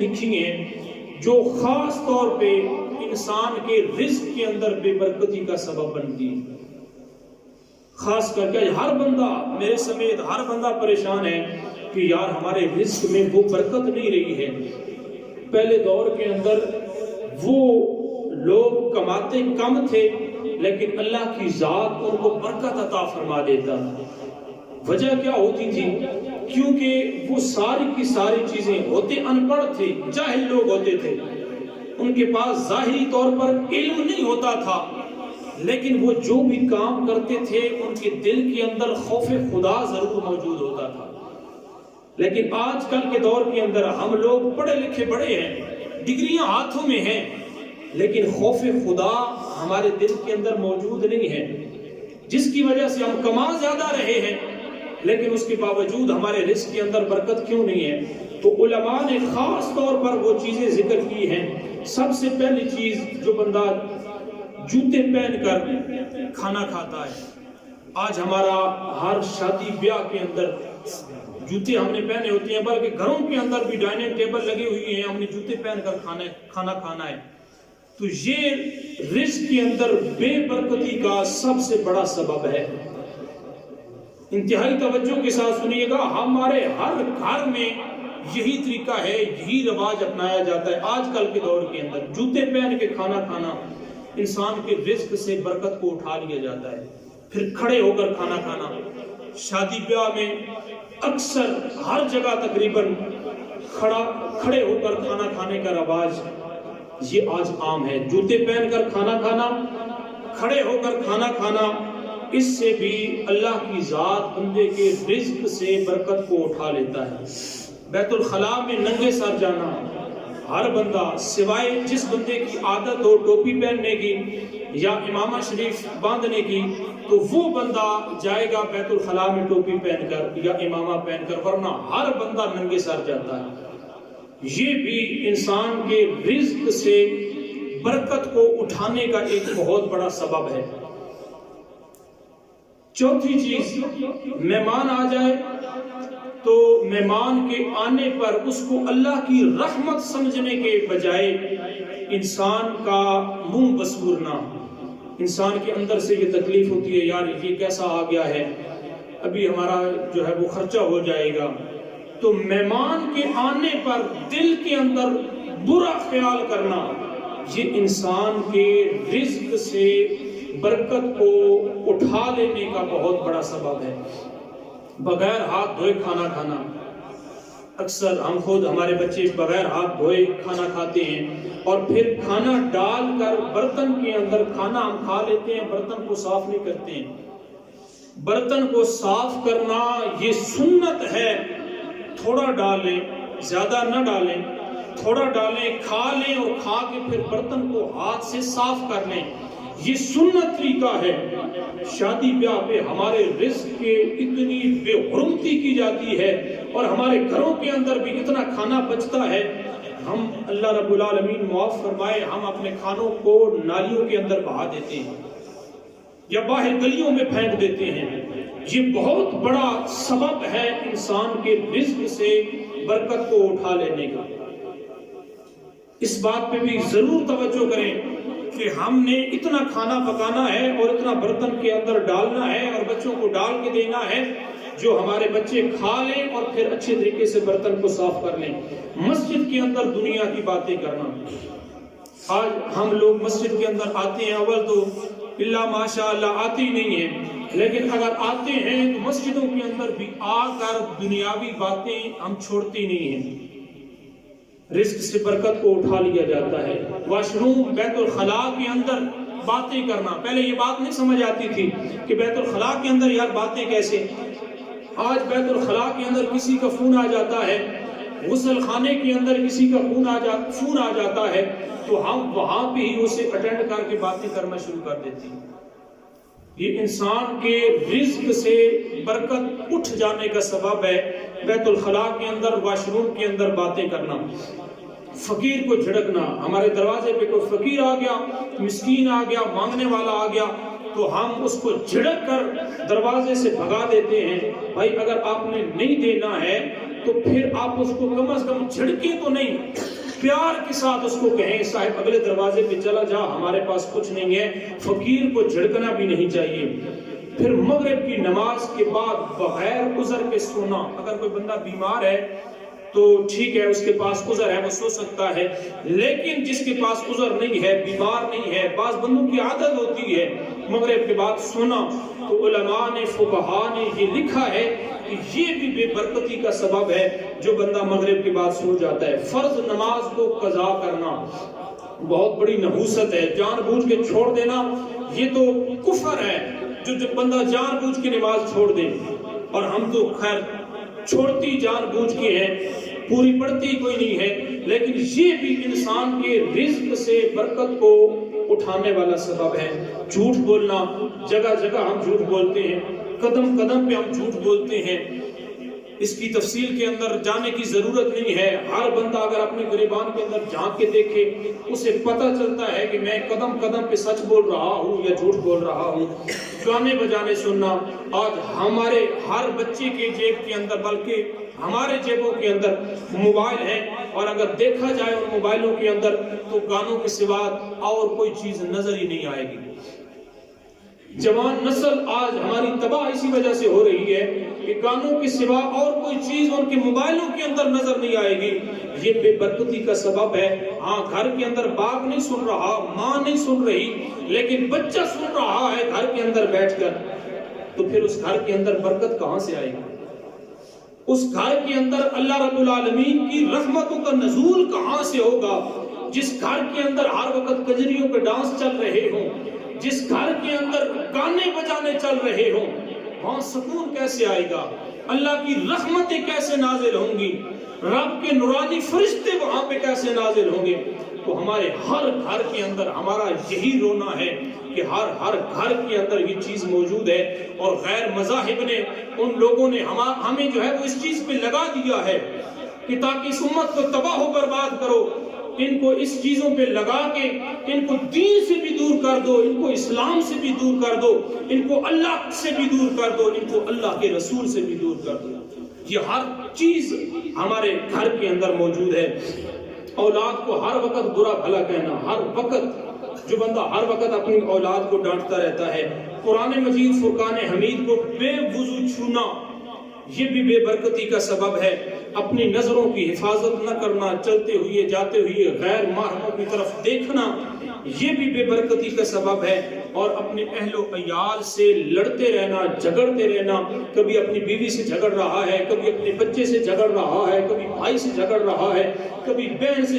لکھی ہیں جو خاص طور پہ انسان کے رزق کے اندر بے برکتی کا سبب بنتی ہے. خاص کر کے ہر بندہ میرے سمیت ہر بندہ پریشان ہے کہ یار ہمارے رزق میں وہ برکت نہیں رہی ہے. پہلے دور کے اندر وہ لوگ کماتے کم تھے لیکن اللہ کی ذات ان کو برکت عطا فرما دیتا. وجہ کیا ہوتی تھی؟ کیونکہ وہ ساری کی ساری چیزیں ہوتے ان پڑھ تھے، جاہل لوگ ہوتے تھے، ان کے پاس ظاہری طور پر علم نہیں ہوتا تھا، لیکن وہ جو بھی کام کرتے تھے ان کے دل کے اندر خوف خدا ضرور موجود ہوتا تھا. لیکن آج کل کے دور کے اندر ہم لوگ پڑھے لکھے بڑے ہیں، ڈگریاں ہاتھوں میں ہیں، لیکن خوف خدا ہمارے دل کے اندر موجود نہیں ہے، جس کی وجہ سے ہم کما زیادہ رہے ہیں لیکن اس کے باوجود ہمارے رزق کے اندر برکت کیوں نہیں ہے؟ تو علماء نے خاص طور پر وہ چیزیں ذکر کی ہیں. سب سے پہلی چیز، جو بندہ جوتے پہن کر کھانا کھاتا ہے. آج ہمارا ہر شادی بیاہ کے اندر جوتے ہم نے پہنے ہوتے ہیں، بلکہ گھروں کے اندر بھی ڈائننگ ٹیبل لگے ہوئی ہیں، ہم نے جوتے پہن کر کھانا کھانا ہے. تو یہ رزق کے اندر بے برکتی کا سب سے بڑا سبب ہے. انتہائی توجہ کے ساتھ سنیے گا، ہمارے ہر گھر میں یہی طریقہ ہے، یہی رواج اپنایا جاتا ہے. آج کل کے دور کے اندر جوتے پہن کے کھانا کھانا، انسان کے رزق سے برکت کو اٹھا لیا جاتا ہے. پھر کھڑے ہو کر کھانا کھانا، شادی بیاہ میں اکثر ہر جگہ تقریباً کھڑے ہو کر کھانا کھانے کا رواج یہ آج عام ہے. جوتے پہن کر کھانا کھانا، کھڑے ہو کر کھانا کھانا، اس سے بھی اللہ کی ذات بندے کے رزق سے برکت کو اٹھا لیتا ہے. بیت الخلاء میں ننگے سر جانا، ہر بندہ سوائے جس بندے کی عادت ہو ٹوپی پہننے کی یا امامہ شریف باندھنے کی، تو وہ بندہ جائے گا بیت الخلاء میں ٹوپی پہن کر یا امامہ پہن کر، ورنہ ہر بندہ ننگے سر جاتا ہے. یہ بھی انسان کے رزق سے برکت کو اٹھانے کا ایک بہت بڑا سبب ہے. چوتھی چیز، مہمان آ جائے تو مہمان کے آنے پر اس کو اللہ کی رحمت سمجھنے کے بجائے انسان کا منہ بسورنا. انسان کے اندر سے یہ تکلیف ہوتی ہے، یار یہ کیسا آ گیا ہے، ابھی ہمارا جو ہے وہ خرچہ ہو جائے گا. تو مہمان کے آنے پر دل کے اندر برا خیال کرنا، یہ انسان کے رزق سے برکت کو اٹھا لینے کا بہت بڑا سبب ہے. بغیر ہاتھ دھوئے کھانا کھانا، اکثر ہم خود، ہمارے بچے بغیر ہاتھ دھوئے کھانا کھاتے ہیں اور پھر کھانا ڈال کر برتن کے اندر کھانا ہم کھا لیتے ہیں، برتن کو صاف نہیں کرتے ہیں. برتن کو صاف کرنا یہ سنت ہے. تھوڑا ڈالیں، زیادہ نہ ڈالیں، تھوڑا ڈالیں، کھا لیں اور کھا کے پھر برتن کو ہاتھ سے صاف کر لیں. یہ سنت طریقہ ہے. شادی بیاہ پہ ہمارے رزق کے اتنی بے حرمتی کی جاتی ہے اور ہمارے گھروں کے اندر بھی اتنا کھانا بچتا ہے. ہم، اللہ رب العالمین معاف فرمائے، ہم اپنے کھانوں کو نالیوں کے اندر بہا دیتے ہیں یا باہر گلیوں میں پھینک دیتے ہیں. یہ بہت بڑا سبب ہے انسان کے رزق سے برکت کو اٹھا لینے کا. اس بات پہ بھی ضرور توجہ کریں کہ ہم نے اتنا کھانا پکانا ہے اور اتنا برتن کے اندر ڈالنا ہے اور بچوں کو ڈال کے دینا ہے جو ہمارے بچے کھا لیں اور پھر اچھے طریقے سے برتن کو صاف کر لیں. مسجد کے اندر دنیا کی باتیں کرنا. آج ہم لوگ مسجد کے اندر آتے ہیں، اول تو اللہ ماشاء اللہ آتے ہی نہیں ہیں، لیکن اگر آتے ہیں تو مسجدوں کے اندر بھی آ کر دنیاوی باتیں ہم چھوڑتے نہیں ہیں. رزق سے برکت کو اٹھا لیا جاتا ہے. واش روم، بیت الخلاء کے اندر باتیں کرنا. پہلے یہ بات نہیں سمجھ آتی تھی کہ بیت الخلاء کے اندر یار باتیں کیسے. آج بیت الخلاء کے اندر کسی کا فون آ جاتا ہے، غسل خانے کے اندر کسی کا فون آ جاتا ہے تو ہم وہاں پہ ہی اسے اٹینڈ کر کے باتیں کرنا شروع کر دیتے ہیں. یہ انسان کے رزق سے برکت اٹھ جانے کا سبب ہے. بیت الخلاء کے اندر، واش روم کے اندر باتیں کرنا. فقیر کو جھڑکنا. ہمارے دروازے پہ کوئی فقیر آ گیا، مسکین آ گیا، مانگنے والا آ گیا تو ہم اس کو جھڑک کر دروازے سے بھگا دیتے ہیں. بھائی اگر آپ نے نہیں دینا ہے تو پھر آپ اس کو کم از کم جھڑکیں تو نہیں، پیار کے ساتھ اس کو کہیں صاحب اگلے دروازے پہ چلا جا، ہمارے پاس کچھ نہیں ہے، فقیر کو جھڑکنا بھی نہیں چاہیے۔ پھر مغرب کی نماز کے بعد بغیر عذر کے سونا، اگر کوئی بندہ بیمار ہے تو ٹھیک ہے، اس کے پاس عذر ہے، وہ سو سکتا ہے، لیکن جس کے پاس عذر نہیں ہے، بیمار نہیں ہے، بعض بندوں کی عادت ہوتی ہے مغرب کے بعد سونا، تو علماء نے فقہاء نے یہ لکھا ہے کہ یہ بھی بے برکتی کا سبب ہے جو بندہ مغرب کے بعد سو جاتا ہے۔ فرض نماز کو قضا کرنا بہت بڑی نحوست ہے، جان بوجھ کے چھوڑ دینا یہ تو کفر ہے، جو بندہ جان بوجھ کے نماز چھوڑ دے، اور ہم تو خیر چھوڑتی جان بوجھ کے ہیں، پوری پڑھتی کوئی نہیں ہے، لیکن یہ بھی انسان کے رزق سے برکت کو اٹھانے والا سبب ہے۔ جھوٹ بولنا، جگہ جگہ ہم جھوٹ بولتے ہیں، قدم قدم پہ ہم جھوٹ بولتے ہیں، اس کی تفصیل کے اندر جانے کی ضرورت نہیں ہے۔ ہر بندہ اگر اپنے گریبان کے اندر جھانک کے دیکھے، اسے پتہ چلتا ہے کہ میں قدم قدم پہ سچ بول رہا ہوں یا جھوٹ بول رہا ہوں۔ گانے بجانے سننا، آج ہمارے ہر بچے کے جیب کے اندر، بلکہ ہمارے جیبوں کے اندر موبائل ہے، اور اگر دیکھا جائے ان موبائلوں کے اندر تو گانوں کے سوا اور کوئی چیز نظر ہی نہیں آئے گی۔ جوان نسل آج ہماری تباہ اسی وجہ سے ہو رہی ہے کہ گانوں کے سوا اور کوئی چیز ان کے موبائلوں کے اندر نظر نہیں آئے گی۔ یہ بے برکتی کا سبب ہے۔ ہاں، گھر کے اندر باپ نہیں سن رہا، ماں نہیں سن رہی، لیکن بچہ سن رہا ہے گھر کے اندر بیٹھ کر، تو پھر اس گھر کے اندر برکت کہاں سے آئے گی؟ اس گھر کے اندر اللہ رب العالمین کی رحمتوں کا نزول کہاں سے ہوگا؟ جس گھر کے اندر ہر وقت کجریوں کے ڈانس چل رہے ہوں، جس گھر کے اندر گانے بجانے چل رہے ہوں، وہاں سکون کیسے آئے گا؟ اللہ کی رحمتیں کیسے نازل ہوں گی؟ رب کے نورانی فرشتے وہاں پہ کیسے نازل ہوں گے؟ تو ہمارے ہر گھر کے اندر ہمارا یہی رونا ہے کہ ہر گھر کے اندر یہ چیز موجود ہے، اور غیر مذاہب نے، ان لوگوں نے ہمیں جو ہے وہ اس چیز پہ لگا دیا ہے کہ تاکہ اس امت کو تباہ و برباد کرو، ان کو اس چیزوں پہ لگا کے ان کو دین سے بھی دور کر دو، ان کو اسلام سے بھی دور کر دو، ان کو اللہ سے بھی دور کر دو، ان کو اللہ کے رسول سے بھی دور کر دو۔ یہ ہر چیز ہمارے گھر کے اندر موجود ہے۔ اولاد کو ہر وقت برا بھلا کہنا، ہر وقت جو بندہ ہر وقت اپنی اولاد کو ڈانٹتا رہتا ہے، قرآن مجید فرقان حمید کو بے وضو چھونا، یہ بھی بے برکتی کا سبب ہے۔ اپنی نظروں کی حفاظت نہ کرنا، چلتے ہوئے جاتے ہوئے غیر محرموں کی طرف دیکھنا، یہ بھی بے برکتی کا سبب ہے۔ اور اپنے اہل و عیال سے لڑتے رہنا، جھگڑتے رہنا، کبھی اپنی بیوی سے جھگڑ رہا ہے، کبھی اپنے بچے سے جھگڑ رہا ہے، کبھی بھائی سے جھگڑ رہا ہے، کبھی بہن سے